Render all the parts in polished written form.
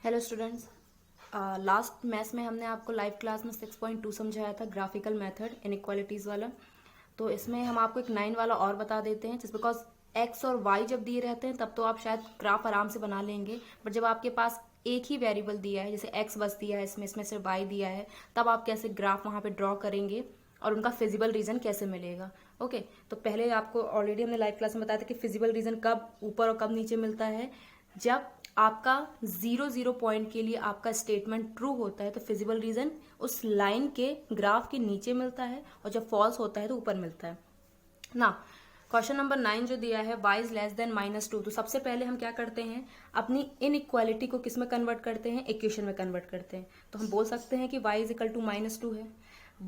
Hello students, last maths में हमने आपको लाइव क्लास में 6.2 समझाया था, ग्राफिकल मेथड इनइक्वालिटीज़ वाला। तो इसमें हम आपको एक 9 वाला और बता देते हैं, जिस बिकॉज एक्स और वाई जब दिए रहते हैं तब तो आप शायद ग्राफ आराम से बना लेंगे, बट जब आपके पास एक ही वेरिएबल दिया है, जैसे एक्स बस दिया है, इसमें सिर्फ वाई दिया है, तब आप कैसे ग्राफ वहाँ पे ड्रॉ करेंगे और उनका फिजिबल रीजन कैसे मिलेगा। ओके, तो पहले आपको ऑलरेडी हमने लाइव क्लास में बताया था कि फिजिबल रीजन कब ऊपर और कब नीचे मिलता है। जब आपका 0 पॉइंट के लिए आपका स्टेटमेंट ट्रू होता है तो फिजिबल रीजन उस लाइन के ग्राफ के नीचे मिलता है, और जब फॉल्स होता है तो ऊपर मिलता है ना। क्वेश्चन नंबर 9 जो दिया है, y इज लेस देन -2, तो सबसे पहले हम क्या करते हैं, अपनी इनइक्वालिटी को किस में कन्वर्ट करते हैं, इक्वेशन में कन्वर्ट करते हैं। तो हम बोल सकते हैं कि y इज इक्वल टू -2 है।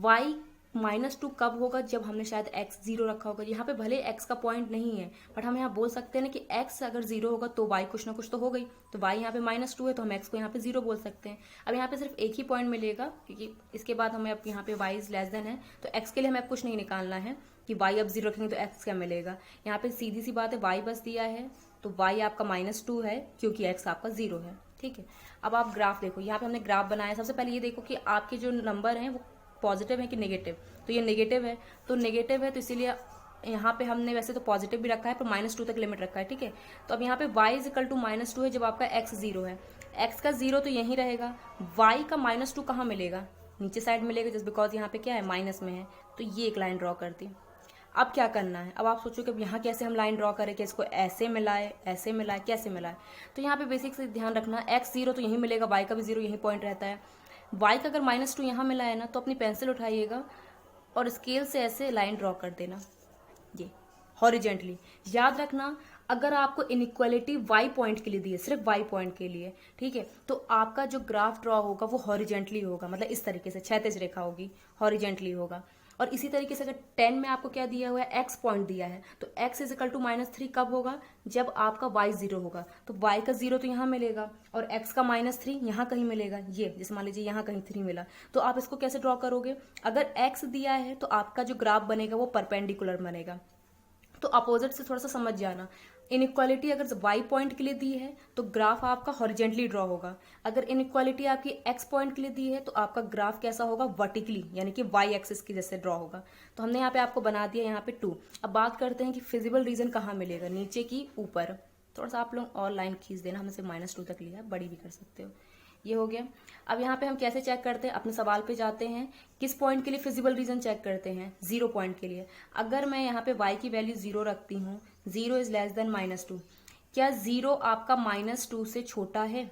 y -2 कब होगा, जब हमने शायद x 0 रखा होगा। यहाँ पे भले x का पॉइंट नहीं है, बट हम यहाँ बोल सकते हैं ना कि x अगर 0 होगा तो y कुछ ना कुछ तो हो गई। तो y यहाँ पे -2 है तो हम x को यहाँ पे 0 बोल सकते हैं। अब यहाँ पे सिर्फ एक ही पॉइंट मिलेगा, क्योंकि इसके बाद हमें अब यहाँ पे y इज लेस देन है, तो x के लिए हमें अब कुछ नहीं निकालना है कि y अब 0 रखेंगे तो x क्या मिलेगा। यहाँ पे सीधी सी बात है, y बस दिया है तो y आपका -2 है, क्योंकि x आपका 0 है। ठीक है, अब आप ग्राफ देखो, यहाँ पे हमने ग्राफ बनाया। सबसे पहले ये देखो कि आपके जो नंबर हैं वो पॉजिटिव है कि नेगेटिव। तो ये नेगेटिव है, तो नेगेटिव है तो इसीलिए यहाँ पे हमने वैसे तो पॉजिटिव भी रखा है पर -2 तक लिमिट रखा है। ठीक है, तो अब यहाँ पे y इज इक्वल टू -2 है जब आपका x 0 है। x का 0 तो यहीं रहेगा, y का -2 कहाँ मिलेगा, नीचे साइड मिलेगा, जस्ट बिकॉज यहाँ पे क्या है, माइनस में है। तो ये एक लाइन ड्रॉ कर दी। अब क्या करना है, अब आप सोचो कि अब यहाँ कैसे हम लाइन ड्रॉ करें, कि इसको ऐसे मिलाए, कैसे मिलाए। तो यहाँ पे बेसिक से ध्यान रखना, x 0 तो यहीं मिलेगा, y का भी 0 यहीं पॉइंट रहता है। y का अगर -2 यहाँ मिला है ना, तो अपनी पेंसिल उठाइएगा और स्केल से ऐसे लाइन ड्रॉ कर देना, ये हॉरिजेंटली। याद रखना, अगर आपको इनइक्वालिटी y पॉइंट के लिए दी है, सिर्फ y पॉइंट के लिए, ठीक है, तो आपका जो ग्राफ ड्रॉ होगा वो हॉरिजेंटली होगा, मतलब इस तरीके से क्षैतिज रेखा होगी, हॉरिजेंटली होगा। और इसी तरीके से अगर 10 में आपको क्या दिया हुआ है, x पॉइंट दिया है, तो x इज इक्वल टू -3 कब होगा, जब आपका y 0 होगा। तो y का 0 तो यहाँ मिलेगा और x का -3 यहाँ कहीं मिलेगा, ये जैसे मान लीजिए यहाँ कहीं 3 मिला। तो आप इसको कैसे ड्रॉ करोगे, अगर x दिया है तो आपका जो ग्राफ बनेगा वो परपेंडिकुलर बनेगा। तो अपोजिट से थोड़ा सा समझ जाना, इनइक्वालिटी अगर y पॉइंट के लिए दी है तो ग्राफ आपका हॉरिजेंटली ड्रॉ होगा। अगर इनइक्वालिटी आपकी x पॉइंट के लिए दी है तो आपका ग्राफ कैसा होगा, वर्टिकली, यानी कि y एक्सिस की जैसे ड्रॉ होगा। तो हमने यहाँ पे आपको बना दिया यहाँ पे 2। अब बात करते हैं कि फिजिबल रीजन कहाँ मिलेगा, नीचे की ऊपर। थोड़ा सा आप लोग और लाइन खींच देना, हमने सिर्फ -2 तक लिया, बड़ी भी कर सकते हो। ये हो गया। अब यहाँ पे हम कैसे चेक करते हैं, अपने सवाल पे जाते हैं, किस पॉइंट के लिए फिजिबल रीजन चेक करते हैं, 0 पॉइंट के लिए। अगर मैं यहाँ पे y की वैल्यू 0 रखती हूँ, 0 इज लेस देन -2, क्या 0 आपका -2 से छोटा है।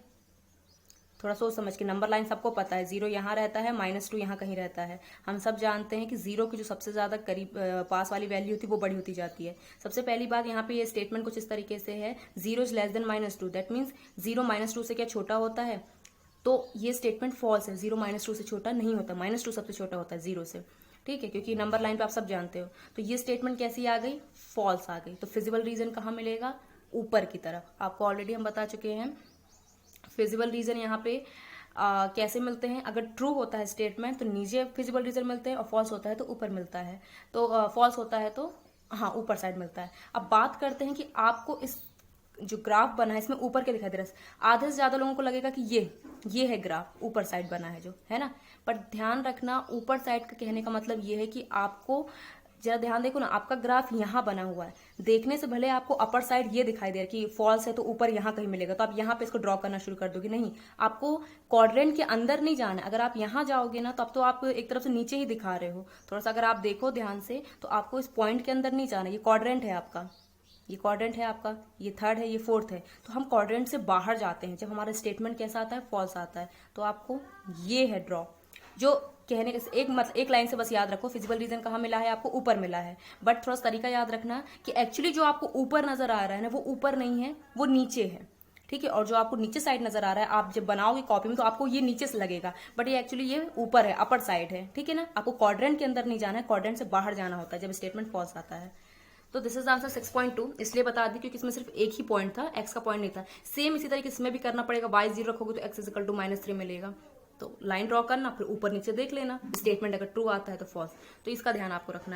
थोड़ा सोच समझ के, नंबर लाइन सबको पता है, 0 यहाँ रहता है, -2 यहाँ कहीं रहता है। हम सब जानते हैं कि 0 की जो सबसे ज्यादा करीब पास वाली वैल्यू होती है वो बड़ी होती जाती है। सबसे पहली बात, यहाँ पे ये स्टेटमेंट कुछ इस तरीके से है, 0 is less than -2, that means 0 -2 से क्या छोटा होता है। तो ये स्टेटमेंट फॉल्स है, 0 -2 से छोटा नहीं होता, -2 सबसे छोटा होता है 0 से। ठीक है, क्योंकि नंबर लाइन पे आप सब जानते हो। तो ये स्टेटमेंट कैसी आ गई, फॉल्स आ गई। तो फिजिबल रीजन कहाँ मिलेगा, ऊपर की तरफ। आपको ऑलरेडी हम बता चुके हैं फिजिबल रीजन यहाँ पे कैसे मिलते हैं। अगर ट्रू होता है स्टेटमेंट तो नीचे फिजिबल रीजन मिलते हैं, और फॉल्स होता है तो ऊपर मिलता है। तो फॉल्स होता है तो हाँ ऊपर साइड मिलता है। अब बात करते हैं कि आपको इस जो ग्राफ बना है इसमें ऊपर के दिखाई दे रहा है। आधे से ज्यादा लोगों को लगेगा कि ये है ग्राफ, ऊपर साइड बना है जो है ना। पर ध्यान रखना, ऊपर साइड का कहने का मतलब ये है कि आपको जरा ध्यान देखो ना, आपका ग्राफ यहाँ बना हुआ है, देखने से भले आपको अपर साइड ये दिखाई दे रहा है कि फॉल्स है तो ऊपर यहाँ कहीं मिलेगा, तो आप यहाँ पे इसको ड्रॉ करना शुरू कर दोगे। नहीं, आपको क्वाड्रेंट के अंदर नहीं जाना है। अगर आप यहाँ जाओगे ना तो अब तो आप एक तरफ से नीचे ही दिखा रहे हो। थोड़ा सा अगर आप देखो ध्यान से तो आपको इस पॉइंट के अंदर नहीं जाना। ये क्वाड्रेंट है आपका, ये क्वाड्रेंट है आपका, ये थर्ड है, ये फोर्थ है। तो हम क्वाड्रेंट से बाहर जाते हैं जब हमारा स्टेटमेंट कैसा आता है, फॉल्स आता है। तो आपको ये है ड्रॉ, जो कहने के एक लाइन से बस याद रखो, फिजिबल रीजन कहाँ मिला है, आपको ऊपर मिला है। बट थोड़ा सा तरीका याद रखना कि एक्चुअली जो आपको ऊपर नजर आ रहा है ना, वो ऊपर नहीं है, वो नीचे है। ठीक है, और जो आपको नीचे साइड नजर आ रहा है, आप जब बनाओगे कॉपी में तो आपको ये नीचे से लगेगा, बट ये एक्चुअली ये ऊपर है, अपर साइड है। ठीक है ना, आपको क्वाड्रेंट के अंदर नहीं जाना है, क्वाड्रेंट से बाहर जाना होता है जब स्टेटमेंट फॉल्स आता है। तो दिस इज आंसर 6.2, इसलिए बता दी क्योंकि इसमें सिर्फ एक ही पॉइंट था, एक्स का पॉइंट नहीं था। सेम इसी तरीके इसमें भी करना पड़ेगा, y 0 रखोगे तो x इज इक्वल टू -3 मिलेगा। तो लाइन ड्रॉ करना, फिर ऊपर नीचे देख लेना, स्टेटमेंट अगर ट्रू आता है तो फॉल्स। तो इसका ध्यान आपको रखना है।